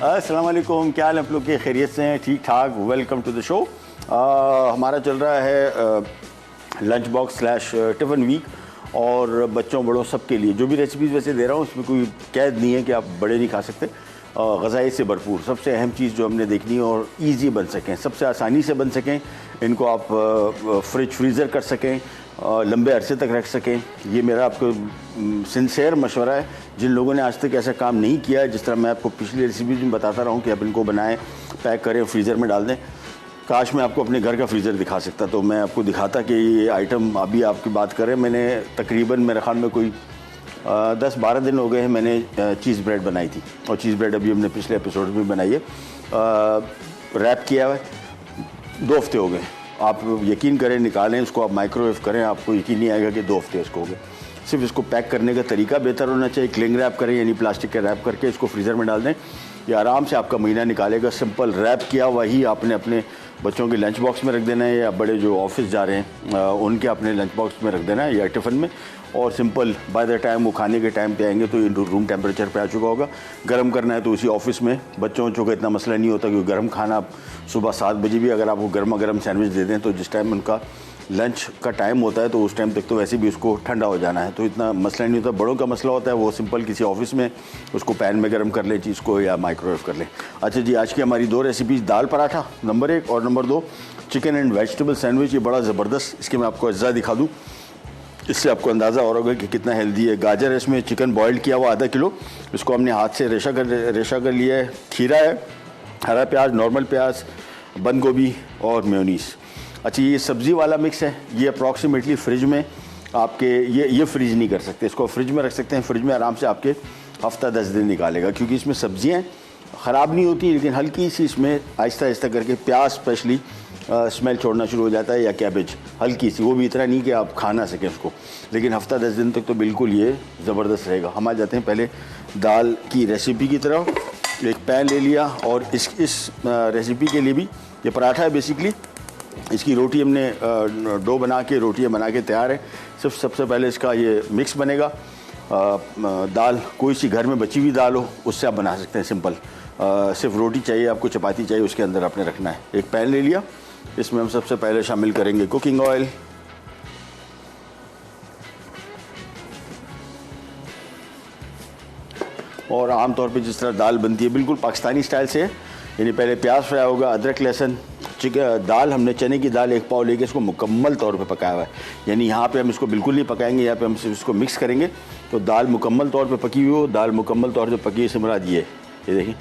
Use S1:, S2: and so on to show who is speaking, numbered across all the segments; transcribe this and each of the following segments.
S1: अस्सलाम वालेकुम, क्या हाल आप लोग के? खैरियत से हैं? ठीक ठाक। Welcome to the show. हमारा चल रहा है lunch box slash tiffin week और बच्चों बड़ों सब के लिए जो भी रेसिपीज़ वैसे दे रहा हूँ उसमें कोई कैद नहीं है कि आप बड़े नहीं खा सकते। ग़ज़ाई से भरपूर सबसे अहम चीज़ जो हमने देखनी है और ईजी बन सकें, सबसे आसानी से बन सकें, इनको आप फ्रीज़र कर सकें, लंबे अरसे तक रख सकें। ये मेरा आपको सिंसेयर मशवरा है। जिन लोगों ने आज तक ऐसा काम नहीं किया है, जिस तरह मैं आपको पिछली रेसिपीज में बताता रहा हूँ कि आप इनको बनाएं, पैक करें, फ्रीज़र में डाल दें। काश मैं आपको अपने घर का फ्रीज़र दिखा सकता तो मैं आपको दिखाता कि ये आइटम अभी आपकी बात करें। मैंने तकरीबन मेरे ख्याल में कोई 10-12 दिन हो गए हैं मैंने चीज़ ब्रेड बनाई थी और चीज़ ब्रेड अभी हमने पिछले एपिसोड में बनाई है। रैप किया हुआ है, 2 हफ्ते हो गए। आप यकीन करें, निकालें इसको, आप माइक्रोवेव करें, आपको यकीन नहीं आएगा कि 2 हफ्ते इसको हो गए। सिर्फ इसको पैक करने का तरीका बेहतर होना चाहिए। क्लिंग रैप करें, यानी प्लास्टिक के रैप करके इसको फ्रीज़र में डाल दें। ये आराम से आपका महीना निकालेगा। सिंपल रैप किया वही आपने अपने बच्चों के लंच बॉक्स में रख देना है या बड़े जो ऑफिस जा रहे हैं उनके अपने लंच बॉक्स में रख देना है या टिफ़िन में। और सिंपल बाय द टाइम वो खाने के टाइम पे आएंगे तो ये रूम टेम्परेचर पे आ चुका होगा। गर्म करना है तो उसी ऑफिस में बच्चों का इतना मसला नहीं होता क्योंकि गर्म खाना सुबह 7 बजे भी अगर आपको गर्मा गर्म सैंडविच दे दें तो जिस टाइम उनका लंच का टाइम होता है तो उस टाइम तक तो वैसे भी उसको ठंडा हो जाना है, तो इतना मसला नहीं होता। बड़ों का मसला होता है वो सिंपल किसी ऑफिस में उसको पैन में गर्म कर लें चीज़ को या माइक्रोवेव कर लें। अच्छा जी, आज की हमारी 2 रेसिपीज़, दाल पराठा नंबर 1 और number 2 chicken and vegetable sandwich. ये बड़ा ज़बरदस्त, इसके मैं आपको अज्जा दिखा दूँ, इससे आपको अंदाज़ा और होगा कि कितना हेल्दी है। गाजर है इसमें, चिकन बॉइल्ड किया हुआ आधा किलो, इसको हमने हाथ से रेशा कर लिया है। खीरा है, हरा प्याज, नॉर्मल प्याज, बंद गोभी और मेयोनीज़। अच्छा, ये सब्ज़ी वाला मिक्स है। ये अप्रॉक्सीमेटली फ्रिज में आपके ये फ्रीज नहीं कर सकते, इसको फ्रिज में रख सकते हैं। फ्रिज में आराम से आपके हफ्ता 10 दिन निकालेगा क्योंकि इसमें सब्जियाँ ख़राब नहीं होती, लेकिन हल्की सी इसमें आहिस्ता आहिस्ता करके प्याज स्पेशली स्मेल छोड़ना शुरू हो जाता है या कैबेज हल्की सी, वो भी इतना नहीं कि आप खा ना सकें उसको, लेकिन हफ्ता 10 दिन तक तो बिल्कुल ये ज़बरदस्त रहेगा। हम आ जाते हैं पहले दाल की रेसिपी की तरफ। एक पैन ले लिया और इस रेसिपी के लिए भी ये पराठा है बेसिकली। इसकी रोटी हमने डो बना के रोटियाँ बना के तैयार है। सिर्फ सबसे पहले इसका ये मिक्स बनेगा। दाल कोई सी घर में बची हुई दाल हो उससे आप बना सकते हैं सिंपल। सिर्फ रोटी चाहिए आपको, चपाती चाहिए, उसके अंदर आपने रखना है। एक पैन ले लिया, इसमें हम सबसे पहले शामिल करेंगे कुकिंग ऑयल। और आमतौर पे जिस तरह दाल बनती है बिल्कुल पाकिस्तानी स्टाइल से है, यानी पहले प्याज फ्राई होगा, अदरक लहसुन, दाल हमने चने की दाल 1 पाव लेके इसको मुकम्मल तौर पे पकाया हुआ है। यानी यहाँ पे हम इसको बिल्कुल नहीं पकाएंगे, यहाँ पे हम सिर्फ इसको मिक्स करेंगे तो दाल मुकम्मल तौर पे पकी हुई हो। दाल मुकम्मल तौर पे पकी से मुराद ये देखिए,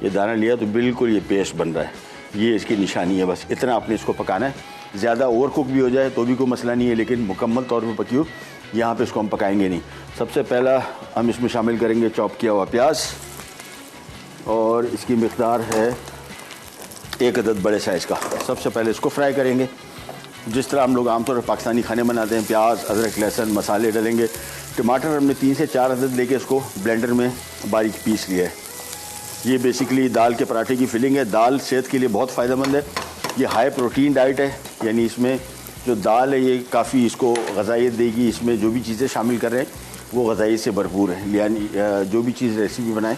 S1: ये दाना लिया तो बिल्कुल ये पेस्ट बन रहा है, ये इसकी निशानी है। बस इतना आपने इसको पकाना है। ज़्यादा ओवर कुक भी हो जाए तो भी कोई मसला नहीं है, लेकिन मुकम्मल तौर पर पकी हो यहाँ पर इसको हम पकाएंगे नहीं। सबसे पहला हम इसमें शामिल करेंगे चॉप किया हुआ प्याज और इसकी मिक़दार है 1 अदद बड़े साइज़ का। सबसे पहले इसको फ्राई करेंगे जिस तरह हम लोग आमतौर पर पाकिस्तानी खाने बनाते हैं। प्याज, अदरक, लहसुन, मसाले डालेंगे। टमाटर हमने 3 से 4 अदद लेके इसको ब्लेंडर में बारीक पीस लिया है। ये बेसिकली दाल के पराठे की फिलिंग है। दाल सेहत के लिए बहुत फ़ायदेमंद है। ये हाई प्रोटीन डाइट है, यानी इसमें जो दाल है ये काफ़ी इसको ग़ज़ाइयत देगी। इसमें जो भी चीज़ें शामिल कर रहे हैं वो ग़ज़ाइयत से भरपूर है। यानी जो भी चीज़ रेसिपी बनाएं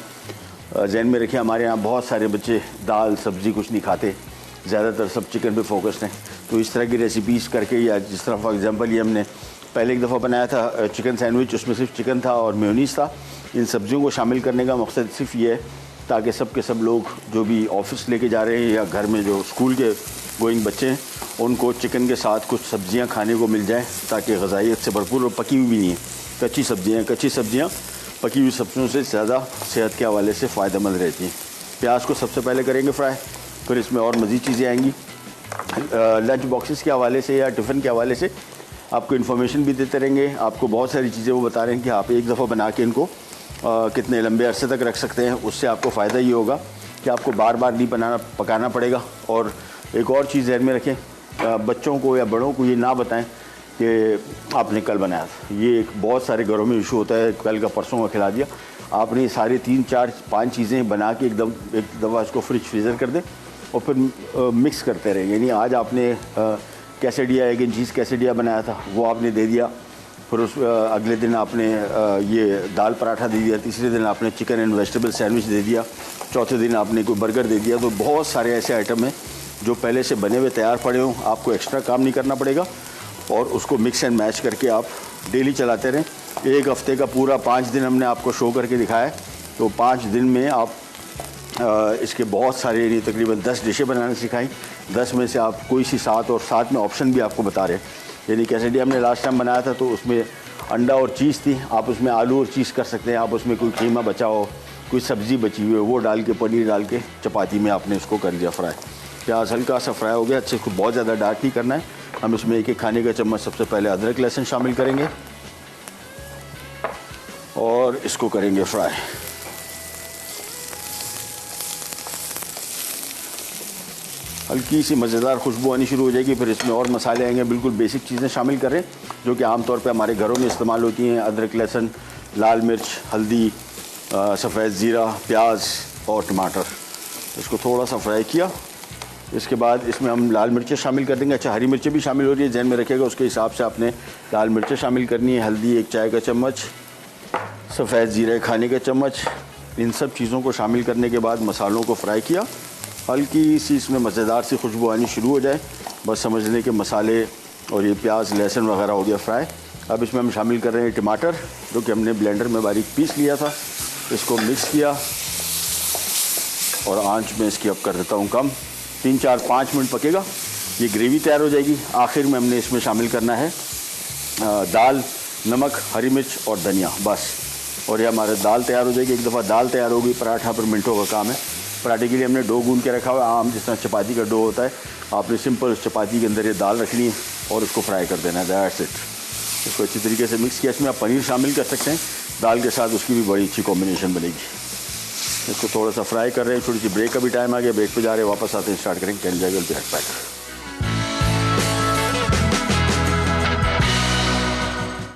S1: जहन में रखें, हमारे यहाँ बहुत सारे बच्चे दाल सब्ज़ी कुछ नहीं खाते, ज़्यादातर सब चिकन पे फोकस्ड हैं। तो इस तरह की रेसिपीज़ करके, या जिस तरह फॉर एग्जांपल ये हमने पहले एक दफ़ा बनाया था चिकन सैंडविच, उसमें सिर्फ चिकन था और मेयोनीज़ था। इन सब्जियों को शामिल करने का मकसद सिर्फ ये है ताकि सब के सब लोग जो भी ऑफिस लेके जा रहे हैं या घर में जो स्कूल के गोइंग बच्चे हैं उनको चिकन के साथ कुछ सब्जियाँ खाने को मिल जाएँ ताकि ग़ज़ाइयत से भरपूर और पकी हुई भी नहीं है। कच्ची सब्जियाँ पकी हुई सब्जियों से ज़्यादा सेहत के हवाले से फ़ायदेमंद रहती हैं। प्याज को सबसे पहले करेंगे फ्राई, फिर इसमें और मज़ीद चीज़ें आएंगी। लंच बॉक्सेस के हवाले से या टिफ़िन के हवाले से आपको इन्फॉर्मेशन भी देते रहेंगे। आपको बहुत सारी चीज़ें वो बता रहे हैं कि आप एक दफ़ा बना के इनको कितने लंबे अरसे तक रख सकते हैं। उससे आपको फ़ायदा ये होगा कि आपको बार बार नहीं पकाना पड़ेगा। और एक और चीज़ ध्यान में रखें, बच्चों को या बड़ों को ये ना बताएं कि आपने कल बनाया था। ये एक बहुत सारे घरों में इशू होता है, कल का परसों का खिला दिया। आपने सारे 3, 4, 5 चीज़ें बना के एक दफ़ा इसको फ्रीज़र कर दें और फिर मिक्स करते रहें। यानी आज आपने quesadilla, egg and cheese quesadilla बनाया था, वो आपने दे दिया। फिर उस अगले दिन आपने ये दाल पराठा दे दिया। तीसरे दिन आपने चिकन एंड वेजिटेबल सैंडविच दे दिया। चौथे दिन आपने कोई बर्गर दे दिया। तो बहुत सारे ऐसे आइटम हैं जो पहले से बने हुए तैयार पड़े हों, आपको एक्स्ट्रा काम नहीं करना पड़ेगा और उसको मिक्स एंड मैच करके आप डेली चलाते रहें। एक हफ्ते का पूरा 5 दिन हमने आपको शो करके दिखाया है, तो 5 दिन में आप इसके बहुत सारे यानी तकरीबन 10 डिशें बनाना सिखाई। 10 में से आप कोई सी 7 और 7 में ऑप्शन भी आपको बता रहे हैं। यानी कैसेडिया हमने लास्ट टाइम बनाया था तो उसमें अंडा और चीज़ थी, आप उसमें आलू और चीज़ कर सकते हैं। आप उसमें कोई कीमा बचा हो, कोई सब्ज़ी बची हुई है, वो डाल के पनीर डाल के चपाती में आपने इसको कर दिया फ्राई। प्याज हल्का सा फ्राई हो गया, अच्छे को बहुत ज़्यादा डार्क नहीं करना है। हम इसमें एक खाने का चम्मच सबसे पहले अदरक लहसुन शामिल करेंगे और इसको करेंगे फ्राई। हल्की सी मज़ेदार खुशबू आनी शुरू हो जाएगी, फिर इसमें और मसाले आएंगे। बिल्कुल बेसिक चीज़ें शामिल करें जो कि आमतौर पे हमारे घरों में इस्तेमाल होती हैं। अदरक लहसुन, लाल मिर्च, हल्दी, सफ़ेद ज़ीरा, प्याज और टमाटर। इसको थोड़ा सा फ्राई किया। इसके बाद इसमें हम लाल मिर्चें शामिल कर देंगे। अच्छा, हरी मिर्चें भी शामिल हो रही है, जहन में रखिएगा, उसके हिसाब से आपने लाल मिर्चें शामिल करनी है। हल्दी 1 चाय का चम्मच, सफ़ेद ज़ीरा खाने का चम्मच। इन सब चीज़ों को शामिल करने के बाद मसालों को फ्राई किया। हल्की सी इसमें मज़ेदार सी खुशबू आनी शुरू हो जाए, बस समझ लें कि मसाले और ये प्याज लहसुन वगैरह हो गया फ्राई। अब इसमें हम शामिल कर रहे हैं टमाटर, जो कि हमने ब्लेंडर में बारीक पीस लिया था। इसको मिक्स किया और आंच में इसकी अब कर देता हूँ कम। 3, 4, 5 मिनट पकेगा, ये ग्रेवी तैयार हो जाएगी। आखिर में हमने इसमें शामिल करना है दाल, नमक, हरी मिर्च और धनिया, बस। और ये हमारे दाल तैयार हो जाएगी। एक दफ़ा दाल तैयार हो गई, पराठा पर मिनटों का काम है। पराठे के लिए हमने डो गूंद के रखा हुआ है, आम जिस तरह चपाती का डो होता है। आपने सिंपल चपाती के अंदर ये दाल रखनी है और उसको फ्राई कर देना है, दैट्स इट। इसको अच्छी तरीके से मिक्स किया। इसमें आप पनीर शामिल कर सकते हैं दाल के साथ, उसकी भी बड़ी अच्छी कॉम्बिनेशन बनेगी। इसको थोड़ा सा फ्राई कर रहे हैं। छोटी सी ब्रेक का भी टाइम आ गया, ब्रेक पे जा रहे हैं, वापस आते हैं, स्टार्ट करेंगे। कैन जाएगा back.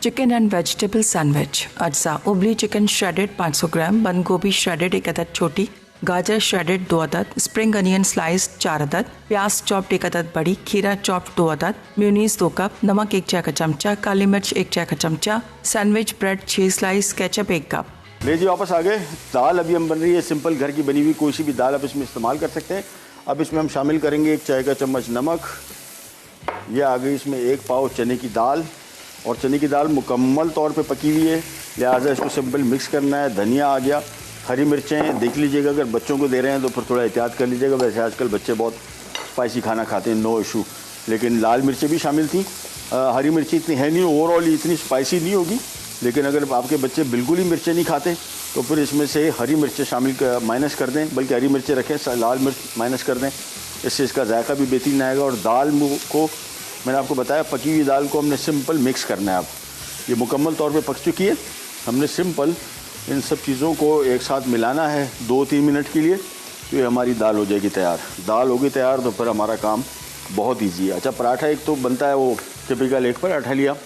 S2: Chicken and vegetable sandwich. अज्जा: उबली चिकन श्रेडेड 500 ग्राम, बंद गोभी श्रेडेड 1 अदद छोटी, गाजर श्रेडेड 2 अदद, स्प्रिंग अनियन स्लाइस 4 अदद, प्याज चॉप्ड 1 अदद बड़ी, खीरा चॉप्ड 2 अदद, म्यूनीस 2 कप, नमक 1 चाय का चमचा, काली मिर्च 1 चाय का चमचा, sandwich bread 6 slice, ketchup 1 cup.
S1: ले जी वापस आ गए। दाल अभी हम बन रही है सिंपल, घर की बनी हुई कोई सी भी दाल आप इसमें इस्तेमाल कर सकते हैं। अब इसमें हम शामिल करेंगे 1 चाय का चम्मच नमक। यह आ गई इसमें 1 पाव चने की दाल, और चने की दाल मुकम्मल तौर पे पकी हुई है, लिहाजा इसको सिंपल मिक्स करना है। धनिया आ गया, हरी मिर्चें देख लीजिएगा, अगर बच्चों को दे रहे हैं तो फिर थोड़ा एहतियात कर लीजिएगा। वैसे आजकल बच्चे बहुत स्पाइसी खाना खाते हैं, नो इशू, लेकिन लाल मिर्चें भी शामिल थी। हरी मिर्ची इतनी है नहीं, ओवरऑल इतनी स्पाइसी नहीं होगी, लेकिन अगर आपके बच्चे बिल्कुल ही मिर्चें नहीं खाते तो फिर इसमें से हरी मिर्चें माइनस कर दें, बल्कि हरी मिर्चें रखें, लाल मिर्च माइनस कर दें, इससे इसका जायका भी बेहतरीन आएगा। और दाल को मैंने आपको बताया, पकी हुई दाल को हमने सिंपल मिक्स करना है। अब ये मुकम्मल तौर पे पक चुकी है, हमने सिंपल इन सब चीज़ों को एक साथ मिलाना है 2-3 मिनट के लिए, तो ये हमारी दाल हो जाएगी तैयार। दाल होगी तैयार तो फिर हमारा काम बहुत ईजी है। अच्छा, पराठा एक तो बनता है, वो टिपिकल एक पराठा लिया,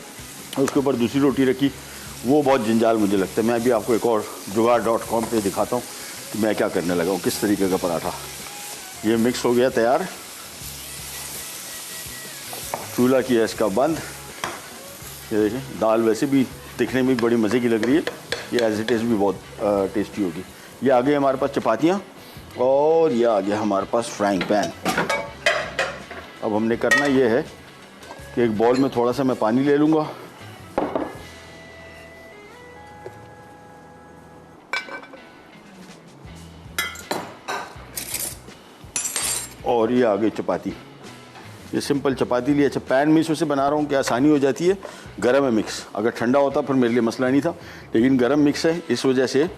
S1: उसके ऊपर दूसरी रोटी रखी, वो बहुत जंजाल मुझे लगता है। मैं अभी आपको एक और जुगाड़.com पे दिखाता हूँ कि मैं क्या करने लगा हूँ, किस तरीके का पराठा। ये मिक्स हो गया तैयार, चूल्हा किया इसका बंद। ये देखिए, दाल वैसे भी दिखने में बड़ी मज़े की लग रही है, ये एज इट इज़ भी बहुत टेस्टी होगी। ये आ गई हमारे पास चपातियाँ, और ये आ गया हमारे पास फ्राइंग पैन। अब हमने करना ये है कि एक बॉल में थोड़ा सा मैं पानी ले लूँगा, और ये आ गई चपाती। ये सिंपल चपाती ली। अच्छा, पैन में इसमें से बना रहा हूँ, क्या आसानी हो जाती है, गरम है मिक्स। अगर ठंडा होता फिर मेरे लिए मसला नहीं था, लेकिन गरम मिक्स है, इस वजह से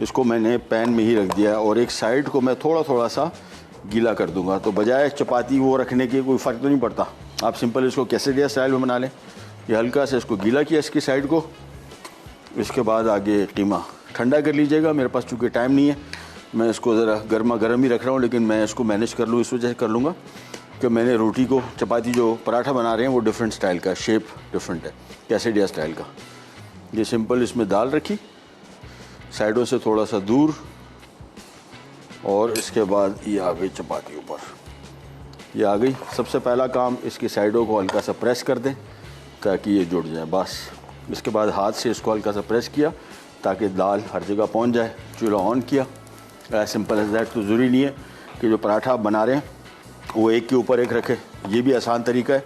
S1: इसको मैंने पैन में ही रख दिया है। और एक साइड को मैं थोड़ा थोड़ा सा गीला कर दूंगा, तो बजाय चपाती वो रखने के कोई फ़र्क तो नहीं पड़ता। आप सिंपल इसको कैसेडिया स्टाइल में बना लें। ये हल्का से इसको गीला किया इसकी साइड को, इसके बाद आगे कीमा ठंडा कर लीजिएगा। मेरे पास चूँकि टाइम नहीं है, मैं इसको ज़रा गर्मा गर्म ही रख रहा हूँ, लेकिन मैं इसको मैनेज कर लूँ, इस वजह से कर लूँगा कि मैंने रोटी को, चपाती जो पराठा बना रहे हैं वो डिफरेंट स्टाइल का, शेप डिफरेंट है, कैसेडिया स्टाइल का। ये सिंपल इसमें दाल रखी, साइडों से थोड़ा सा दूर, और इसके बाद ये आ गई चपाती ऊपर, ये आ गई। सबसे पहला काम, इसकी साइडों को हल्का सा प्रेस कर दें ताकि ये जुड़ जाए, बस। इसके बाद हाथ से इसको हल्का सा प्रेस किया ताकि दाल हर जगह पहुंच जाए। चूल्हा ऑन किया, सिंपल एज दैट। तो ज़रूरी नहीं है कि जो पराठा आप बना रहे हैं वो एक के ऊपर एक रखें, ये भी आसान तरीका है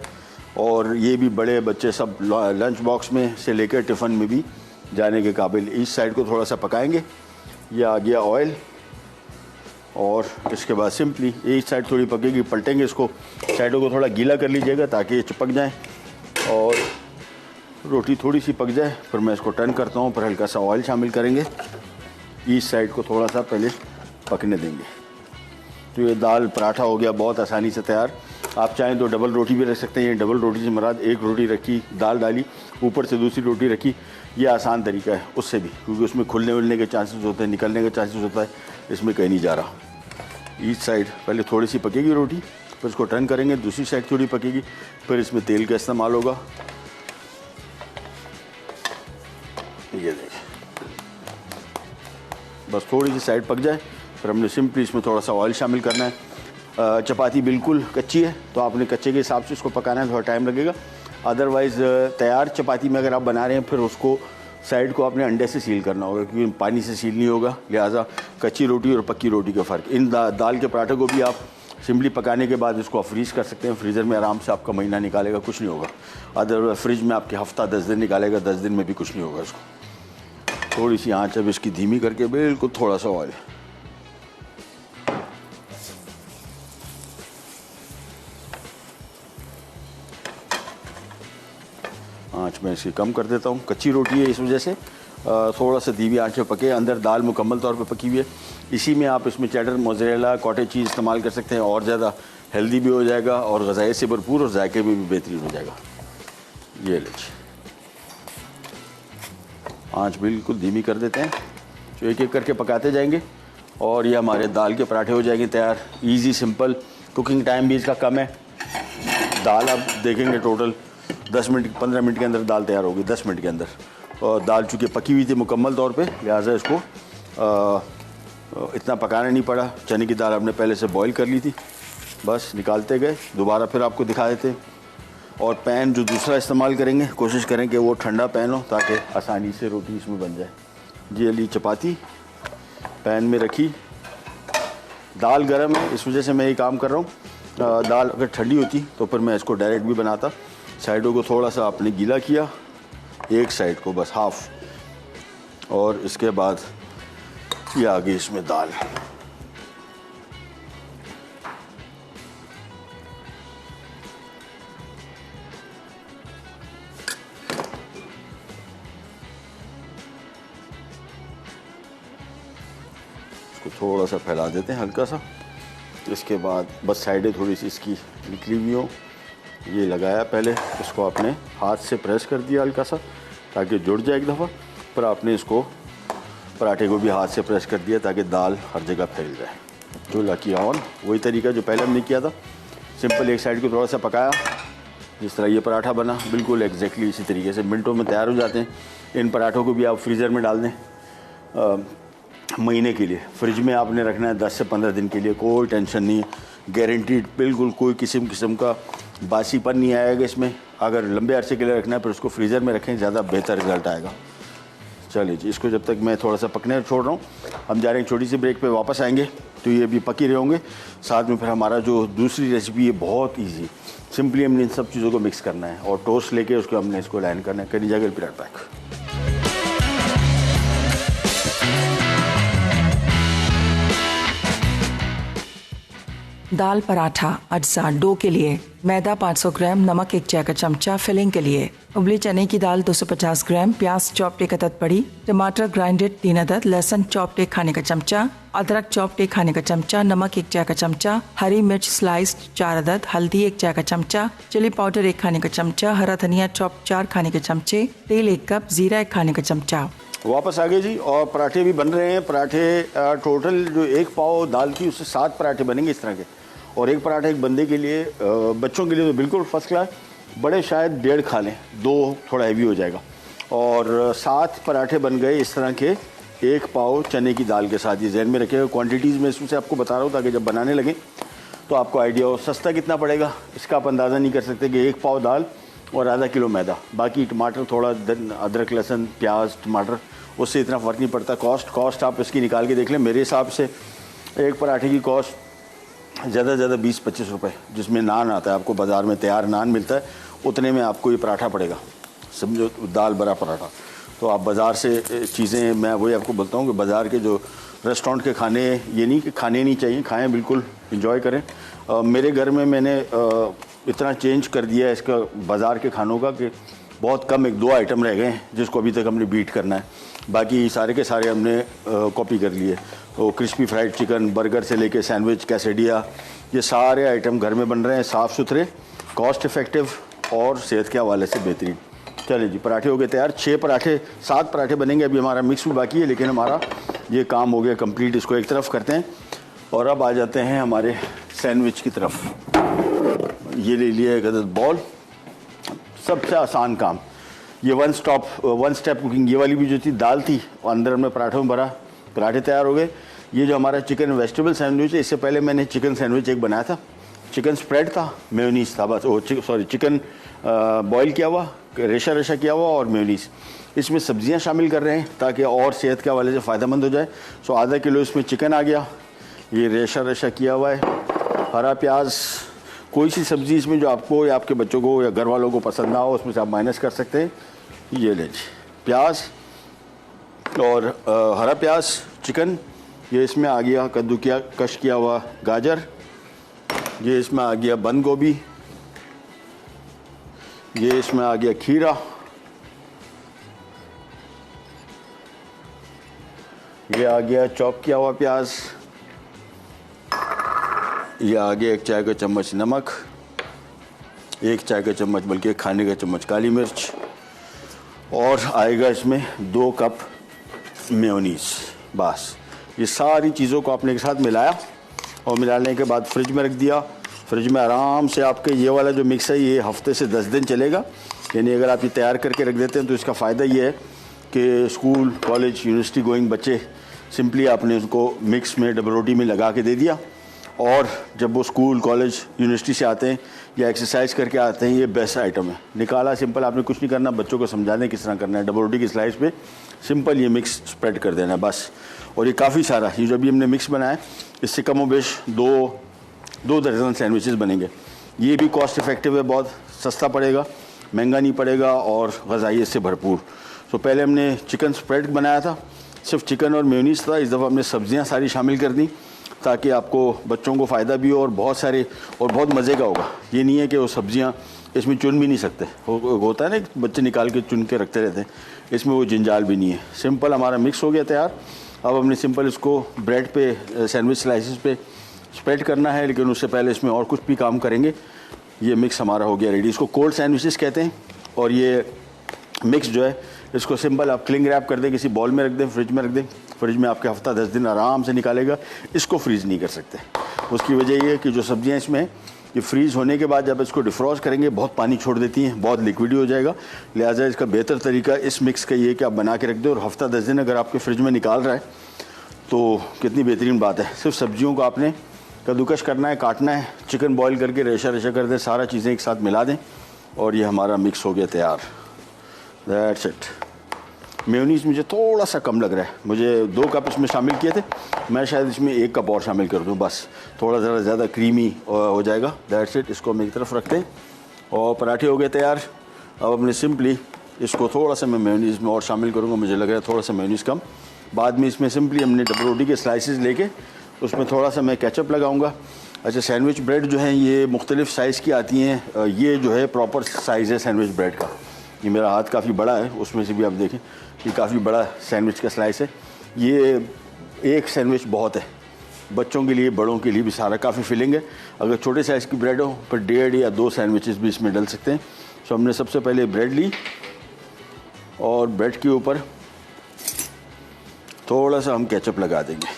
S1: और ये भी बड़े बच्चे सब लंच बॉक्स में से लेकर टिफ़िन में भी जाने के काबिल। इस साइड को थोड़ा सा पकाएंगे, ये आ गया ऑयल और इसके बाद सिंपली एक साइड थोड़ी पकेगी, पलटेंगे इसको, साइडों को थोड़ा गीला कर लीजिएगा ताकि ये चिपक जाए और रोटी थोड़ी सी पक जाए। फिर मैं इसको टर्न करता हूँ, फिर हल्का सा ऑयल शामिल करेंगे, इस साइड को थोड़ा सा पहले पकने देंगे। तो ये दाल पराठा हो गया बहुत आसानी से तैयार। आप चाहें तो डबल रोटी भी रख सकते हैं। ये डबल रोटी से मुराद एक रोटी रखी, दाल डाली, ऊपर से दूसरी रोटी रखी, ये आसान तरीका है उससे भी, क्योंकि उसमें खुलने वुलने के चांसेस होते हैं, निकलने के चांसेस होता है, इसमें कहीं नहीं जा रहा। ईच साइड पहले थोड़ी सी पकेगी रोटी, फिर इसको टर्न करेंगे, दूसरी साइड थोड़ी पकेगी, फिर इसमें तेल का इस्तेमाल होगा। ये देखिए, बस थोड़ी सी साइड पक जाए, फिर हमने सिंपली इसमें थोड़ा सा ऑयल शामिल करना है। चपाती बिल्कुल कच्ची है तो आपने कच्चे के हिसाब से इसको पकाना है, थोड़ा टाइम लगेगा। अदरवाइज़ तैयार चपाती में अगर आप बना रहे हैं फिर उसको साइड को आपने अंडे से सील करना होगा, क्योंकि पानी से सील नहीं होगा। लिहाजा कच्ची रोटी और पक्की रोटी का फ़र्क। इन दाल के पराठे को भी आप सिंपली पकाने के बाद इसको आप फ्रीज़ कर सकते हैं, फ्रीज़र में आराम से आपका महीना निकालेगा, कुछ नहीं होगा। अदरवाइज फ्रिज में आपके हफ्ता 10 दिन निकालेगा, 10 दिन में भी कुछ नहीं होगा इसको। थोड़ी सी आँच अब इसकी धीमी करके बिल्कुल थोड़ा सा ऑयल, आँच में इसकी कम कर देता हूँ। कच्ची रोटी है इस वजह से थोड़ा सा धीमी आँच में पके, अंदर दाल मुकम्मल तौर पे पकी हुई है। इसी में आप इसमें चेडर, मोज़रेला, कॉटेज चीज़ इस्तेमाल कर सकते हैं और ज़्यादा हेल्दी भी हो जाएगा और ग़ज़ाई से भरपूर और जायके में भी बेहतरीन हो जाएगा। ये लीजिए, आँच बिल्कुल धीमी कर देते हैं, तो एक एक करके पकाते जाएंगे और ये हमारे दाल के पराठे हो जाएंगे तैयार। ईजी सिंपल, कुकिंग टाइम भी इसका कम है। दाल आप देखेंगे टोटल 10 मिनट 15 मिनट के अंदर दाल तैयार होगी, 10 मिनट के अंदर। और दाल चूँकि पकी हुई थी मुकम्मल तौर पे, लिहाजा इसको इतना पकाना नहीं पड़ा। चने की दाल आपने पहले से बॉईल कर ली थी, बस निकालते गए, दोबारा फिर आपको दिखा देते हैं। और पैन जो दूसरा इस्तेमाल करेंगे कोशिश करें कि वो ठंडा पैन हो ताकि आसानी से रोटी इसमें बन जाए। जी अली चपाती पैन में रखी, दाल गर्म है इस वजह से मैं ये काम कर रहा हूँ। दाल अगर ठंडी होती तो फिर मैं इसको डायरेक्ट भी बनाता। साइडों को थोड़ा सा आपने गीला किया, एक साइड को बस हाफ, और इसके बाद ये आ गई इसमें दाल। इसको थोड़ा सा फैला देते हैं हल्का सा। इसके बाद बस साइडें थोड़ी सी इसकी निकली हुई हो, ये लगाया पहले, इसको आपने हाथ से प्रेस कर दिया हल्का सा ताकि जुड़ जाए एक दफ़ा। फिर आपने इसको पराठे को भी हाथ से प्रेस कर दिया ताकि दाल हर जगह फैल जाए। चूल्हा किया ऑन, वही तरीका जो पहले हमने किया था, सिंपल एक साइड को थोड़ा सा पकाया, जिस तरह ये पराठा बना बिल्कुल एग्जैक्टली इसी तरीके से मिनटों में तैयार हो जाते हैं। इन पराठों को भी आप फ्रीज़र में डाल दें महीने के लिए, फ्रिज में आपने रखना है 10 से 15 दिन के लिए, कोई टेंशन नहीं है, गारंटीड, बिल्कुल कोई किस्म का बासीपन नहीं आएगा इसमें। अगर लंबे अरसे के लिए रखना है फिर उसको फ्रीज़र में रखें, ज़्यादा बेहतर रिजल्ट आएगा। चलिए जी, इसको जब तक मैं थोड़ा सा पकने छोड़ रहा हूँ, हम जा रहे हैं छोटी सी ब्रेक पे, वापस आएंगे तो ये भी पकी रहे होंगे। साथ में फिर हमारा जो दूसरी रेसिपी है बहुत ईजी, सिंपली हमने इन सब चीज़ों को मिक्स करना है और टोस्ट लेके उसको हमने इसको लाइन करना है। करी जाएगा पीरियड पैक।
S2: दाल पराठा अज्जा डो के लिए मैदा 500 ग्राम, नमक 1 चाय का चमचा। फिलिंग के लिए उबली चने की दाल 250 ग्राम, प्याज चॉप्ड 1 अदद बड़ी, टमाटर ग्राइंडेड 3 अदद, लहसुन चॉप्ड 1 खाने का चमचा, अदरक चॉप्ड 1 खाने का चमचा, नमक 1 चाय का चमचा, हरी मिर्च स्लाइस्ड 4 अदद, हल्दी 1 चाय का चमचा, चिली पाउडर 1 खाने का चमचा, हरा धनिया चॉप्ड 4 खाने के चमचे, तेल 1 कप, जीरा 1 खाने का चमचा।
S1: वापस आ गए जी, और पराठे भी बन रहे हैं। पराठे टोटल जो 1 पाव दाल थी उससे 7 पराठे बनेंगे इस तरह के, और एक पराठा एक बंदे के लिए, बच्चों के लिए तो बिल्कुल फर्स्ट क्लास, बड़े शायद 1.5 खा लें, 2 थोड़ा हैवी हो जाएगा। और 7 पराठे बन गए इस तरह के 1 पाव चने की दाल के साथ। ये जहन में रखिएगा, क्वांटिटीज़ में इसमें से आपको बता रहा हूँ ताकि जब बनाने लगे तो आपको आइडिया हो। सस्ता कितना पड़ेगा इसका आप अंदाज़ा नहीं कर सकते कि 1 पाव दाल और आधा किलो मैदा, बाकी टमाटर, थोड़ा अदरक, लहसुन, प्याज, टमाटर उससे इतना फ़र्क नहीं पड़ता। कॉस्ट आप इसकी निकाल के देख लें। मेरे हिसाब से एक पराठे की कॉस्ट ज़्यादा से ज़्यादा 20-25 रुपये, जिसमें नान आता है, आपको बाज़ार में तैयार नान मिलता है, उतने में आपको ये पराठा पड़ेगा, समझो, दाल बड़ा पराठा। तो आप बाज़ार से चीज़ें, मैं वही आपको बोलता हूँ कि बाज़ार के जो रेस्टोरेंट के खाने, ये नहीं कि खाने नहीं चाहिए, खाएँ, बिल्कुल इंजॉय करें। मेरे घर में मैंने इतना चेंज कर दिया है इसका बाज़ार के खानों का कि बहुत कम 1-2 आइटम रह गए हैं जिसको अभी तक हमने बीट करना है, बाकी सारे के सारे हमने कॉपी कर लिए। तो क्रिस्पी फ्राइड चिकन, बर्गर से लेके सैंडविच, कैसेडिया, ये सारे आइटम घर में बन रहे हैं, साफ़ सुथरे, कॉस्ट इफ़ेक्टिव और सेहत के हवाले से बेहतरीन। चलिए जी, पराठे हो गए तैयार। 7 पराठे बनेंगे, अभी हमारा मिक्स भी बाकी है, लेकिन हमारा ये काम हो गया कंप्लीट। इसको एक तरफ करते हैं और अब आ जाते हैं हमारे सैंडविच की तरफ। ये ले लिया एक अदद बॉल, सबसे आसान काम, ये वन स्टेप कुकिंग। ये वाली भी जो थी दाल थी, अंदर हमने पराठों में भरा, पराठे तैयार हो गए। ये जो हमारा चिकन वेजिटेबल सैंडविच है, इससे पहले मैंने चिकन सैंडविच एक बनाया था, चिकन स्प्रेड था, मेयोनीज था बस, चिकन बॉईल किया हुआ, रेशा किया हुआ और मेयोनीज। इसमें सब्जियां शामिल कर रहे हैं ताकि और सेहत के हवाले से फ़ायदेमंद हो जाए। सो आधा किलो इसमें चिकन आ गया, ये रेशा किया हुआ है, हरा प्याज, कोई सी सब्ज़ी इसमें जो आपको या आपके बच्चों को या घर वालों को पसंद ना हो, उसमें से आप माइनस कर सकते हैं। ये ले प्याज और हरा प्याज, चिकन, ये इसमें आ गया कद्दू किया कश किया हुआ गाजर, ये इसमें आ गया बंद गोभी, ये इसमें आ गया खीरा, ये आ गया चॉप किया हुआ प्याज, ये आ गया 1 चाय का चम्मच नमक, 1 चाय का चम्मच बल्कि 1 खाने का चम्मच काली मिर्च, और आएगा इसमें 2 कप मेयोनीज। बस ये सारी चीज़ों को आपने एक साथ मिलाया और मिलाने के बाद फ्रिज में रख दिया। फ्रिज में आराम से आपके ये वाला जो मिक्स है ये हफ्ते से 10 दिन चलेगा। यानी अगर आप ये तैयार करके रख देते हैं तो इसका फ़ायदा ये है कि स्कूल, कॉलेज, यूनिवर्सिटी गोइंग बच्चे, सिंपली आपने उसको मिक्स में डबल रोटी में लगा के दे दिया, और जब वो स्कूल, कॉलेज, यूनिवर्सिटी से आते हैं या एक्सरसाइज करके आते हैं, ये बेस्ट आइटम है। निकाला, सिंपल, आपने कुछ नहीं करना, बच्चों को समझा दें किस तरह करना है। डबल रोटी की स्लाइस पे सिंपल ये मिक्स स्प्रेड कर देना बस। और ये काफ़ी सारा, ये जो भी हमने मिक्स बनाया, इससे कम बेश 2 दर्जन सैंडविचेस बनेंगे। ये भी कॉस्ट इफ़ेक्टिव है, बहुत सस्ता पड़ेगा, महंगा नहीं पड़ेगा और ग़ज़ाइयत से भरपूर। तो पहले हमने चिकन स्प्रेड बनाया था, सिर्फ चिकन और मेयोनीज था। इस दफ़ा हमने सब्जियां सारी शामिल कर दी ताकि आपको बच्चों को फ़ायदा भी हो और बहुत सारे और बहुत मज़े का होगा। ये नहीं है कि वो सब्जियां इसमें चुन भी नहीं सकते, होता है ना, बच्चे निकाल के चुन के रखते रहते हैं, इसमें वो जंजाल भी नहीं है। सिंपल हमारा मिक्स हो गया तैयार। अब हमने सिंपल इसको ब्रेड पे, सैंडविच स्लाइसिस पे स्प्रेड करना है, लेकिन उससे पहले इसमें और कुछ भी काम करेंगे। ये मिक्स हमारा हो गया रेडी। इसको कोल्ड सैंडविचेस कहते हैं। और ये मिक्स जो है, इसको सिंपल आप क्लिंग रैप कर दें, किसी बॉल में रख दें, फ्रिज में रख दें। फ्रिज में आपके हफ्ता 10 दिन आराम से निकालेगा। इसको फ्रीज़ नहीं कर सकते, उसकी वजह ये है कि जो सब्जियां इसमें हैं, ये फ्रीज़ होने के बाद जब इसको डिफ्रॉस्ट करेंगे बहुत पानी छोड़ देती हैं, बहुत लिक्विडी हो जाएगा। लिहाजा इसका बेहतर तरीका इस मिक्स का ये है कि आप बना के रख दें और हफ्ता 10 दिन अगर आपके फ्रिज में निकाल रहा है तो कितनी बेहतरीन बात है। सिर्फ सब्जियों को आपने कद्दूकश करना है, काटना है, चिकन बॉईल करके रेशा कर दें, सारा चीज़ें एक साथ मिला दें और ये हमारा मिक्स हो गया तैयार। That's it. मेयोनीज़ मुझे थोड़ा सा कम लग रहा है, मुझे 2 कप इसमें शामिल किए थे, मैं शायद इसमें 1 कप और शामिल कर दूं, बस थोड़ा ज़्यादा क्रीमी हो जाएगा। That's it. इसको हम एक तरफ रखते हैं और पराठे हो गए तैयार। अब हमने सिंपली इसको थोड़ा सा मैं मेयोनीज़ में और शामिल करूँगा, मुझे लग रहा है थोड़ा सा मेयोनीज़ कम। बाद में इसमें सिंपली हमने डबल रोटी के स्लाइसेस लेके उसमें थोड़ा सा मैं केचप लगाऊंगा। अच्छा, सैंडविच ब्रेड जो है ये मुख्तलिफ़ साइज़ की आती हैं। ये जो है प्रॉपर साइज़ है सैंडविच ब्रेड का। ये मेरा हाथ काफ़ी बड़ा है, उसमें से भी आप देखें ये काफ़ी बड़ा सैंडविच का स्लाइस है। ये एक सैंडविच बहुत है, बच्चों के लिए, बड़ों के लिए भी सारा काफ़ी फिलिंग है। अगर छोटे साइज़ की ब्रेड हो तो 1.5 या 2 सैंडविचेस भी इसमें डल सकते हैं। तो हमने सबसे पहले ब्रेड ली और ब्रेड के ऊपर थोड़ा सा हम केचप लगा देंगे,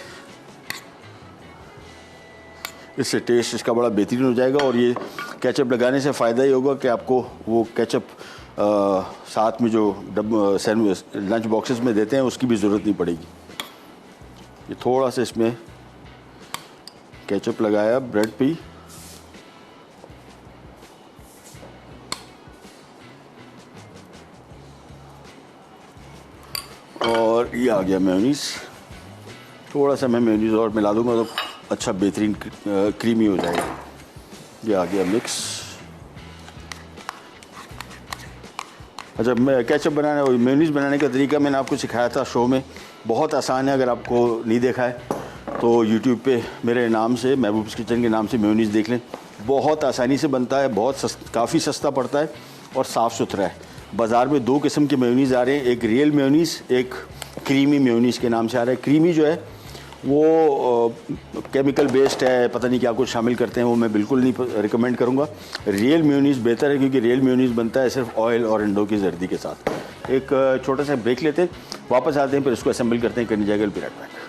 S1: इससे टेस्ट इसका बड़ा बेहतरीन हो जाएगा। और ये केचप लगाने से फ़ायदा ये होगा कि आपको वो केचप साथ में जो सैंडविच लंच बॉक्सेस में देते हैं उसकी भी ज़रूरत नहीं पड़ेगी। ये थोड़ा सा इसमें केचप लगाया ब्रेड पे, और ये आ गया मेयोनीज़। थोड़ा सा मैं मेयोनीज़ और मिला दूंगा तो अच्छा बेहतरीन क्रीमी हो जाएगा। ये आ गया मिक्स। अच्छा, मैं केचप बनाने और मेयोनीज़ बनाने का तरीका मैंने आपको सिखाया था शो में, बहुत आसान है। अगर आपको नहीं देखा है तो यूट्यूब पे मेरे नाम से, महबूब्स किचन के नाम से मेयोनीज़ देख लें। बहुत आसानी से बनता है, काफ़ी सस्ता पड़ता है और साफ़ सुथरा है। बाज़ार में 2 किस्म के मेयोनीज़ आ रहे हैं, एक रियल मेयोनीज़, एक क्रीमी मेयोनीज़ के नाम से आ रहा है। क्रीमी जो है वो केमिकल बेस्ड है, पता नहीं क्या कुछ शामिल करते हैं, वो मैं बिल्कुल नहीं रिकमेंड करूँगा। रियल मेयोनीज़ बेहतर है क्योंकि रियल मेयोनीज़ बनता है सिर्फ ऑयल और अंडों की जर्दी के साथ। एक छोटा सा ब्रेक लेते हैं, वापस आते हैं, फिर इसको असेंबल करते हैं। करनी जाएगा period back.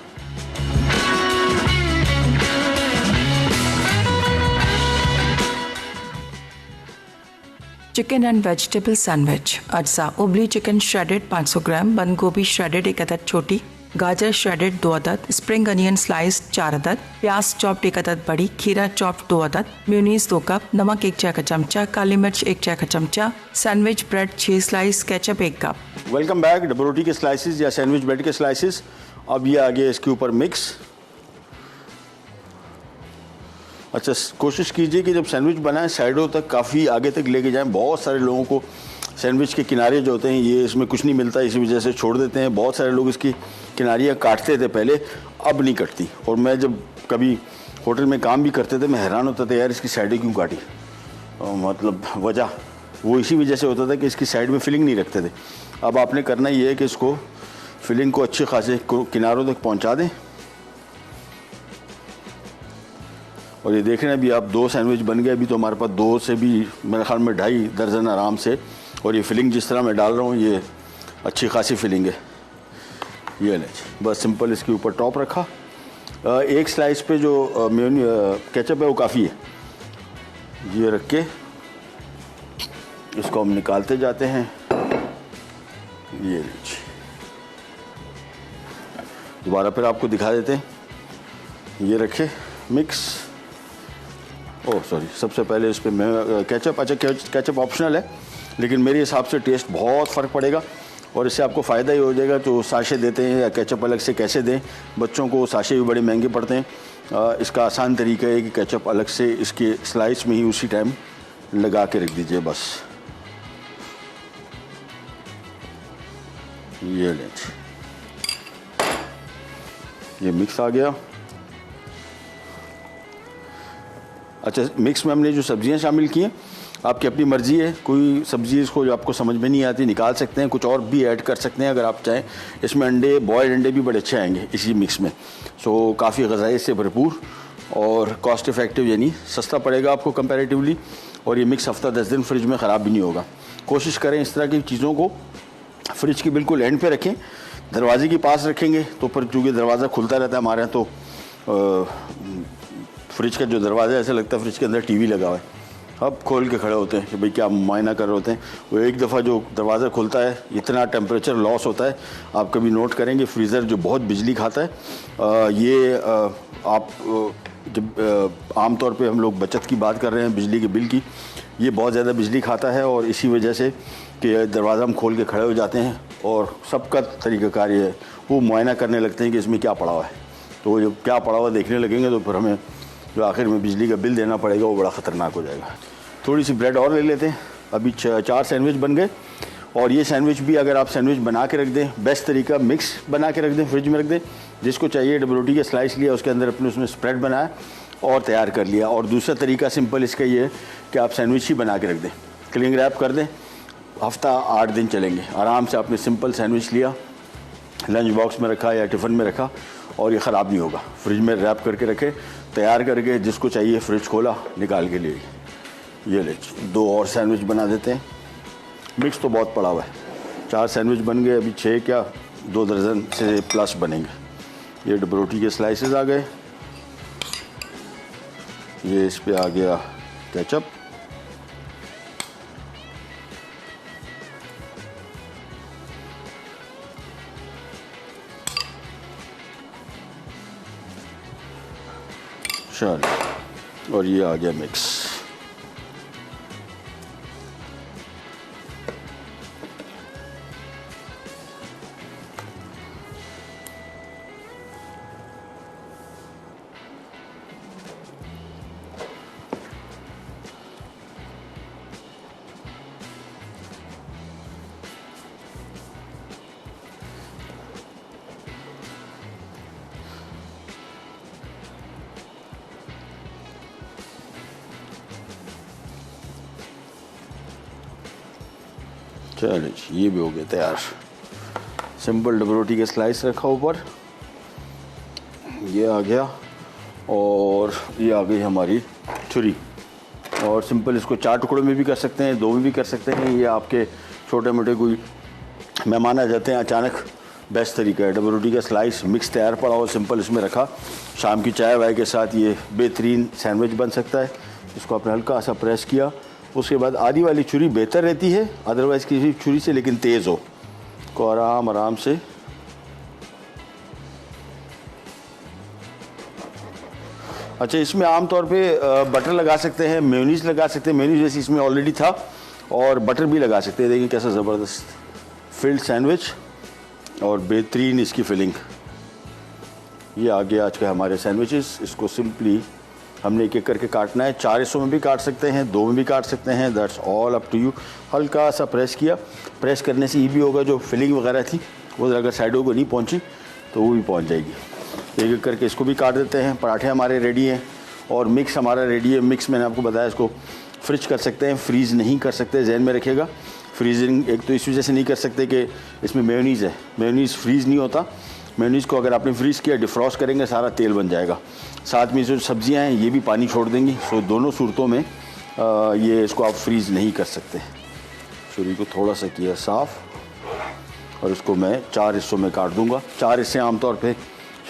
S2: Chicken and vegetable sandwich. अज्जा उबली चिकन श्रेडेड 500 ग्राम, बंद गोभी श्रेडेड 1 अदद छोटी, गाजर श्रेडेड 2 अदद, स्प्रिंग अनियन स्लाइस 4 अदद, प्याज चॉप्ड 1 अदद बड़ी, खीरा चॉप्ड 2 अदद, मेयोनीज 2 कप, नमक 1 चाय का चमचा, काली मिर्च 1 चाय का चमचा, sandwich bread 6 slice, ketchup 1 cup.
S1: Welcome back. Double रोटी के स्लाइसिस या सैंडविच ब्रेड के स्लाइसिस। अब ये आ गया इसके ऊपर मिक्स। अच्छा, कोशिश कीजिए कि जब सैंडविच बनाएं साइडों तक काफ़ी आगे तक लेके जाएं। बहुत सारे लोगों को सैंडविच के किनारे जो होते हैं ये इसमें कुछ नहीं मिलता, इसी वजह से छोड़ देते हैं। बहुत सारे लोग इसकी किनारियाँ काटते थे पहले, अब नहीं कटती। और मैं जब कभी होटल में काम भी करते थे मैं हैरान होता था, यार इसकी साइडें क्यों काटी। मतलब वजह वो इसी वजह से होता था कि इसकी साइड में फिलिंग नहीं रखते थे। अब आपने करना ये है कि इसको फिलिंग को अच्छे खासे किनारों तक पहुँचा दें। और ये देख रहे हैं अभी आप 2 सैंडविच बन गए। अभी तो हमारे पास 2 से भी मेरे ख्याल में 2.5 दर्जन आराम से। और ये फिलिंग जिस तरह मैं डाल रहा हूँ ये अच्छी खासी फिलिंग है। ये ले बस सिंपल इसके ऊपर टॉप रखा। एक स्लाइस पे जो केचप है वो काफ़ी है। ये रख के इसको हम निकालते जाते हैं। ये लीजिए, दोबारा फिर आपको दिखा देते हैं। ये रखे मिक्स। ओह सॉरी, सबसे पहले इस पर मैं केचप। अच्छा, केचप ऑप्शनल है लेकिन मेरे हिसाब से टेस्ट बहुत फ़र्क पड़ेगा और इससे आपको फ़ायदा ही हो जाएगा। तो साशे देते हैं या केचप अलग से कैसे दें बच्चों को, साशे भी बड़े महंगे पड़ते हैं। इसका आसान तरीका है कि केचप अलग से इसके स्लाइस में ही उसी टाइम लगा के रख दीजिए बस। ये लें, ये मिक्स आ गया। अच्छा, मिक्स में हमने जो सब्जियां शामिल की हैं आपकी अपनी मर्ज़ी है। कोई सब्ज़ी इसको जो आपको समझ में नहीं आती निकाल सकते हैं, कुछ और भी ऐड कर सकते हैं अगर आप चाहें। इसमें अंडे, बॉयल्ड अंडे भी बड़े अच्छे आएंगे इसी मिक्स में। सो काफ़ी ग़िज़ाई से भरपूर और कॉस्ट इफ़ेक्टिव, यानी सस्ता पड़ेगा आपको कंपैरेटिवली। और ये मिक्स हफ्ता 10 दिन फ्रिज में ख़राब भी नहीं होगा। कोशिश करें इस तरह की चीज़ों को फ्रिज के बिल्कुल एंड पे रखें, दरवाजे के पास रखेंगे तो फिर चूँकि दरवाज़ा खुलता रहता है हमारे यहाँ, तो फ्रिज का जो दरवाज़ा है ऐसा लगता है फ्रिज के अंदर टीवी लगा हुआ है। अब खोल के खड़े होते हैं कि भाई क्या मुआयना कर रहे होते हैं। वो एक दफ़ा जो दरवाज़ा खुलता है इतना टेम्परेचर लॉस होता है। आप कभी नोट करेंगे फ्रीज़र जो बहुत बिजली खाता है, ये आप जब आम तौर पे हम लोग बचत की बात कर रहे हैं बिजली के बिल की, ये बहुत ज़्यादा बिजली खाता है। और इसी वजह से कि दरवाज़ा हम खोल के खड़े हो जाते हैं और सबका तरीक़ाकार ये है, वो मुआयना करने लगते हैं कि इसमें क्या पड़ा हुआ है। तो जब क्या पड़ा हुआ देखने लगेंगे तो फिर हमें जो आखिर में बिजली का बिल देना पड़ेगा वो बड़ा ख़तरनाक हो जाएगा। थोड़ी सी ब्रेड और ले लेते हैं। अभी 4 सैंडविच बन गए। और ये सैंडविच भी अगर आप सैंडविच बना के रख दें, बेस्ट तरीका मिक्स बना के रख दें, फ्रिज में रख दें। जिसको चाहिए डबल रोटी के स्लाइस लिया, उसके अंदर अपने उसमें स्प्रेड बनाया और तैयार कर लिया। और दूसरा तरीका सिंपल इसका ये है कि आप सैंडविच ही बना के रख दें, क्लिंग रैप कर दें, हफ्ता 8 दिन चलेंगे आराम से। आपने सिंपल सैंडविच लिया, लंच बॉक्स में रखा या टिफ़िन में रखा और ये ख़राब नहीं होगा। फ्रिज में रैप करके रखे, तैयार करके जिसको चाहिए फ्रिज खोला, निकाल के लिए। ये ले 2 और सैंडविच बना देते हैं। मिक्स तो बहुत पड़ा हुआ है। 4 सैंडविच बन गए, अभी 6 क्या 2 दर्जन से प्लस बनेंगे। ये डबल रोटी के स्लाइसेस आ गए। ये इस पे आ गया केचप। चलो, और ये आ गया मिक्स। चलो जी, ये भी हो गया तैयार। सिंपल डबल रोटी के स्लाइस रखा ऊपर, ये आ गया, और ये आ गई हमारी छुरी। और सिंपल इसको 4 टुकड़ों में भी कर सकते हैं, 2 में भी कर सकते हैं। ये आपके छोटे मोटे कोई मेहमान आ जाते हैं अचानक, बेस्ट तरीका है। डबल रोटी का स्लाइस मिक्स तैयार पड़ा हो, सिंपल इसमें रखा, शाम की चाय वाय के साथ ये बेहतरीन सैंडविच बन सकता है। इसको आपने हल्का सा प्रेस किया, उसके बाद आधी वाली छुरी बेहतर रहती है अदरवाइज़ किसी छुरी से, लेकिन तेज़ हो, को आराम आराम से अच्छा। इसमें आमतौर पे बटर लगा सकते हैं, मेयोनीज़ लगा सकते हैं, मेयोनीज़ जैसे इसमें ऑलरेडी था, और बटर भी लगा सकते हैं। देखिए कैसा ज़बरदस्त फिल्ड सैंडविच और बेहतरीन इसकी फिलिंग। ये आ गया आज के हमारे सैंडविचेस। इसको सिंपली हमने एक एक करके काटना है। 4 हिस्सों में भी काट सकते हैं, 2 में भी काट सकते हैं, that's all up to you. हल्का सा प्रेस किया, प्रेस करने से ये भी होगा जो फिलिंग वगैरह थी वो अगर साइडों को नहीं पहुंची तो वो भी पहुंच जाएगी। एक एक करके इसको भी काट देते हैं। पराठे हमारे रेडी हैं और मिक्स हमारा रेडी है। मिक्स मैंने आपको बताया इसको फ्रिज कर सकते हैं, फ्रीज़ नहीं कर सकते, जहन में रखिएगा। फ्रीजिंग एक तो इस वजह से नहीं कर सकते कि इसमें मेयोनीज़ है, मेयोनीज़ फ्रीज़ नहीं होता। मेयोनीज़ को अगर आपने फ्रीज़ किया, डिफ्रॉस्ट करेंगे, सारा तेल बन जाएगा। साथ में जो सब्जियां हैं ये भी पानी छोड़ देंगी। सो दोनों सूरतों में ये इसको आप फ्रीज़ नहीं कर सकते। छुरी को थोड़ा सा किया साफ़ और इसको मैं 4 हिस्सों में काट दूंगा। 4 हिस्से आमतौर पे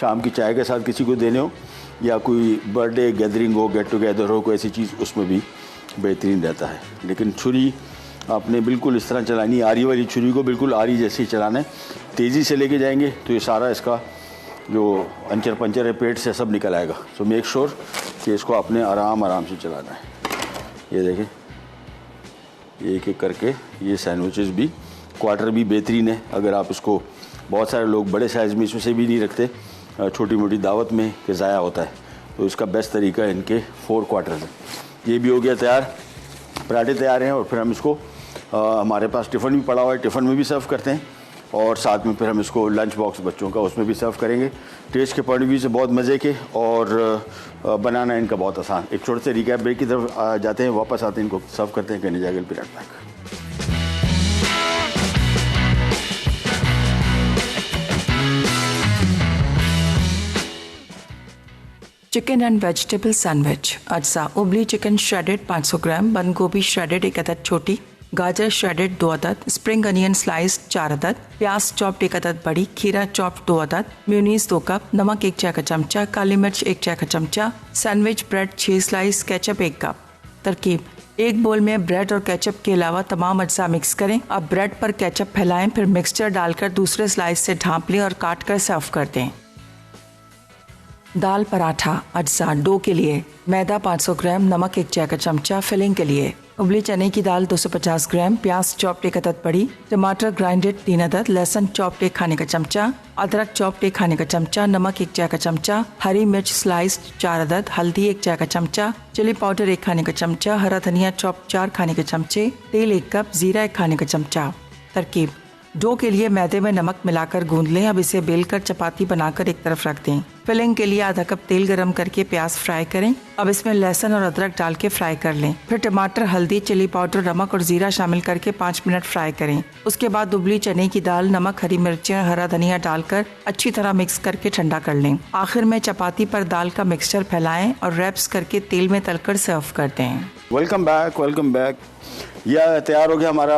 S1: शाम की चाय के साथ किसी को देने हो या कोई बर्थडे गैदरिंग हो, गेट टुगेदर हो, कोई ऐसी चीज़, उसमें भी बेहतरीन रहता है। लेकिन छुरी आपने बिल्कुल इस तरह चलानी है, आरी वाली छुरी को बिल्कुल आरी जैसे ही चलाना है। तेज़ी से लेके जाएंगे तो ये सारा इसका जो अंचर पंचर है पेट से सब निकल आएगा। सो मेक श्योर कि इसको आपने आराम आराम से चलाना है। ये देखें, एक एक करके ये सैंडविचेस भी, क्वार्टर भी बेहतरीन है। अगर आप इसको, बहुत सारे लोग बड़े साइज़ में इसमें से भी नहीं रखते, छोटी मोटी दावत में कि ज़ाया होता है, तो इसका बेस्ट तरीका है इनके 4 क्वार्टर्स है। ये भी हो गया तैयार, पराठे तैयार हैं। और फिर हम इसको हमारे पास टिफ़िन भी पड़ा हुआ है, टिफ़िन में भी सर्व करते हैं, और साथ में फिर हम इसको लंच बॉक्स बच्चों का उसमें भी सर्व करेंगे। टेस्ट के पॉइंट ऑफ व्यू से बहुत मज़े के, और बनाना इनका बहुत आसान। एक छोटे से रिकैप ब्रेक की तरफ जाते हैं, वापस आते हैं, इनको सर्व करते हैं। कहने जाएगा period back.
S2: Chicken and vegetable sandwich. अज्जा उबली चिकन श्रेडेड 500 ग्राम, बंद गोभी श्रेडेड 1 अदद छोटी, गाजर श्रेडेड 2 अदद, स्प्रिंग अनियन स्लाइस 4 अदद, प्याज चॉप्ड 1 अदद बड़ी, खीरा चॉप्ड 2 अदद, मेयोनीज 2 कप, नमक 1 चाय का चमचा, काली मिर्च 1 चाय का चमचा, sandwich bread 6 slice, ketchup 1 cup. तरकीब: एक बोल में ब्रेड और केचप के अलावा तमाम अज्जा मिक्स करें। अब ब्रेड पर केचप फैलाएं, फिर मिक्सचर डालकर दूसरे स्लाइस से ढांप लें और काट कर सर्व कर दें। दाल पराठा। अज्जा डो के लिए: मैदा 500 ग्राम, नमक 1 चाय का चमचा। फिलिंग के लिए: उबली चने की दाल 250 ग्राम, प्याज चॉप्ड 1 अदद बड़ी, टमाटर ग्राइंडेड 3 अदद, लहसुन चॉप्ड 1 खाने का चमचा, अदरक चॉप्ड 1 खाने का चमचा, नमक 1 चाय का चमचा, हरी मिर्च स्लाइस्ड 4 अदद, हल्दी 1 चाय का चमचा, चिली पाउडर 1 खाने का चमचा, हरा धनिया चॉप्ड 4 खाने के चमचे, तेल 1 कप, जीरा 1 खाने का चमचा। तरकीब: डो के लिए मैदे में नमक मिलाकर गूंद लें। अब इसे बेलकर चपाती बनाकर एक तरफ रख दें। फिलिंग के लिए आधा कप तेल गरम करके प्याज फ्राई करें। अब इसमें लहसुन और अदरक डाल के फ्राई कर लें। फिर टमाटर, हल्दी, चिली पाउडर, नमक और जीरा शामिल करके 5 मिनट फ्राई करें। उसके बाद उबली चने की दाल, नमक, हरी मिर्चें, हरा धनिया डालकर अच्छी तरह मिक्स करके ठंडा कर लें। आखिर में चपाती पर दाल का मिक्सचर फैलाएं और रैप्स करके तेल में तलकर सर्व कर दें।
S1: Welcome back, welcome back. यह तैयार हो गया हमारा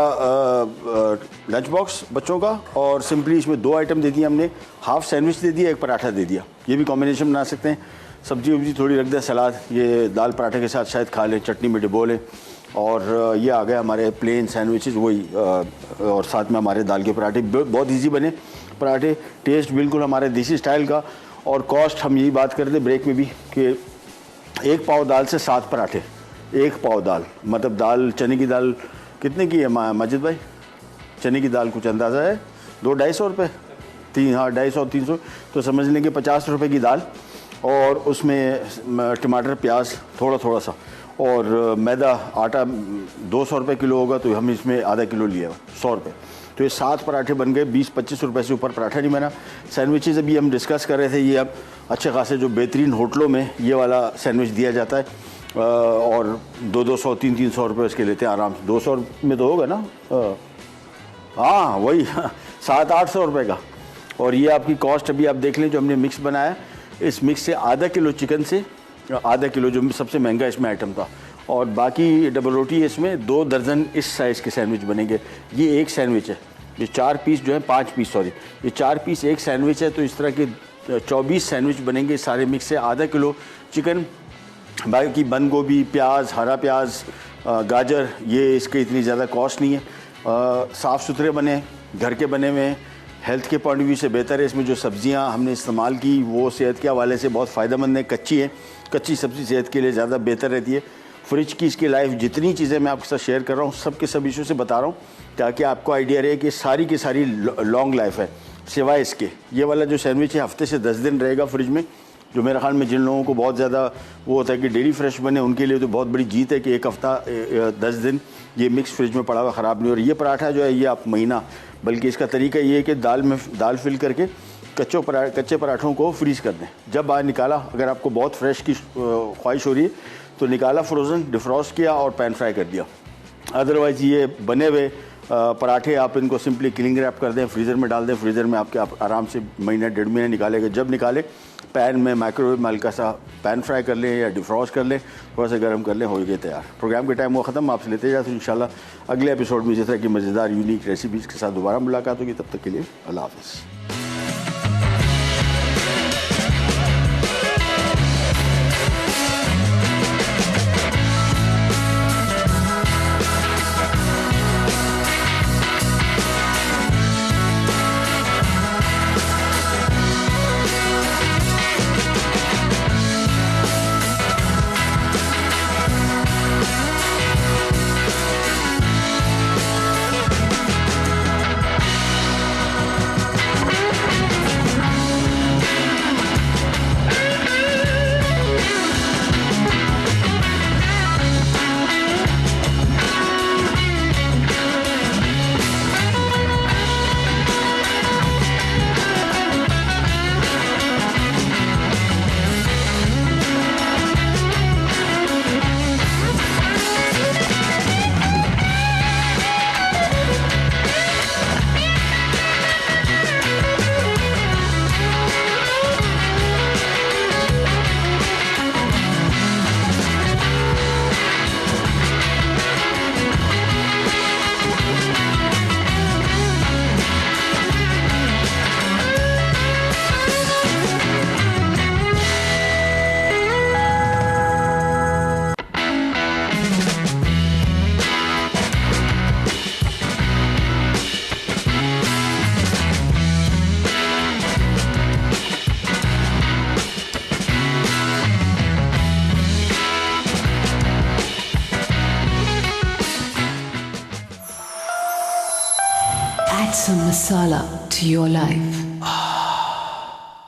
S1: लंच बॉक्स बच्चों का, और सिंपली इसमें 2 आइटम दे दिए हमने, हाफ सैंडविच दे दिया, 1 पराठा दे दिया। ये भी कॉम्बिनेशन बना सकते हैं, सब्जी वब्जी थोड़ी रख दें, सलाद, ये दाल पराठे के साथ शायद खा लें, चटनी में डिबो लें। और ये आ गया हमारे प्लेन सैंडविचेस, वही, और साथ में हमारे दाल के पराठे। बहुत ईजी बने पराठे, टेस्ट बिल्कुल हमारे देसी स्टाइल का। और कॉस्ट हम यही बात कर रहे थे ब्रेक में भी कि 1 पाव दाल से 7 पराठे। 1 पाव दाल मतलब दाल, चने की दाल कितने की है माजिद भाई? चने की दाल कुछ अंदाज़ा है? 200-250 रुपये, 3, हाँ 250-300, तो समझ लेंगे 50 रुपये की दाल। और उसमें टमाटर, प्याज थोड़ा थोड़ा सा, और मैदा, आटा 200 रुपये किलो होगा, तो हम इसमें आधा किलो लिया 100 रुपये। तो ये 7 पराठे बन गए। 20-25 रुपये से ऊपर पराठा नहीं बना। सैंडविचेस अभी हम डिस्कस कर रहे थे, ये अब अच्छे खासे जो बेहतरीन होटलों में ये वाला सैंडविच दिया जाता है, और 200-300 रुपये इसके लेते हैं आराम से। 200 में तो होगा ना? हाँ वही 700-800 रुपये का। और ये आपकी कॉस्ट अभी आप देख लें जो हमने मिक्स बनाया, इस मिक्स से आधा किलो चिकन से आधा किलो जो सबसे महंगा इसमें आइटम था, और बाकी डबल रोटी इसमें 2 दर्जन इस साइज़ के सैंडविच बनेंगे। ये एक सैंडविच है, ये 4 पीस जो है 5 पीस सॉरी, ये 4 पीस एक सैंडविच है, तो इस तरह के 24 सैंडविच बनेंगे सारे मिक्स से। आधा किलो चिकन, बाकी बंद गोभी, प्याज, हरा प्याज, गाजर, ये इसके इतनी ज़्यादा कॉस्ट नहीं है। साफ़ सुथरे बने, घर के बने हुए, हेल्थ के पॉइंट ऑफ व्यू से बेहतर है। इसमें जो सब्जियां हमने इस्तेमाल की वो सेहत के हवाले से बहुत फ़ायदेमंद है, कच्ची है, कच्ची सब्ज़ी सेहत के लिए ज़्यादा बेहतर रहती है। फ्रिज की इसकी लाइफ, जितनी चीज़ें मैं आपके साथ शेयर कर रहा हूँ सब के सब इशू से बता रहा हूँ ताकि आपको आइडिया रहे कि सारी की सारी लॉन्ग लाइफ है। सिवाय इसके ये वाला जो सैंडविच है हफ्ते से 10 दिन रहेगा फ्रिज में, जो मेरे ख्याल में जिन लोगों को बहुत ज़्यादा वो होता है कि डेली फ्रेश बने उनके लिए तो बहुत बड़ी जीत है कि एक हफ़्ता 10 दिन ये मिक्स फ्रिज में पड़ा हुआ ख़राब नहीं। और ये पराठा जो है ये आप महीना, बल्कि इसका तरीका ये है कि दाल फिल करके कच्चे पराठों को फ्रीज़ कर दें। जब बाहर निकाला, अगर आपको बहुत फ्रेश की ख्वाहिश हो रही है तो निकाला फ्रोज़न, डिफ्रॉस्ट किया और पैन फ्राई कर दिया। अदरवाइज़ ये बने हुए पराठे आप इनको सिंपली क्लिंग रैप कर दें, फ्रीज़र में डाल दें, फ्रीज़र में आपके आप आराम से महीना 1.5 महीने निकालेगा। जब निकाले पैन में माइक्रोवेव में हल्का सा पैन फ्राई कर लें या डिफ्रॉस्ट कर लें, थोड़ा सा गर्म कर लें, हो गए तैयार। प्रोग्राम का टाइम वो ख़त्म, आपसे लेते जाते हैं इंशाल्लाह अगले एपिसोड में इस तरह की मज़ेदार यूनिक रेसिपीज़ के साथ दोबारा मुलाकात होगी। तब तक के लिए अल्लाह हाफ़िज़।
S3: Add some masala to your life.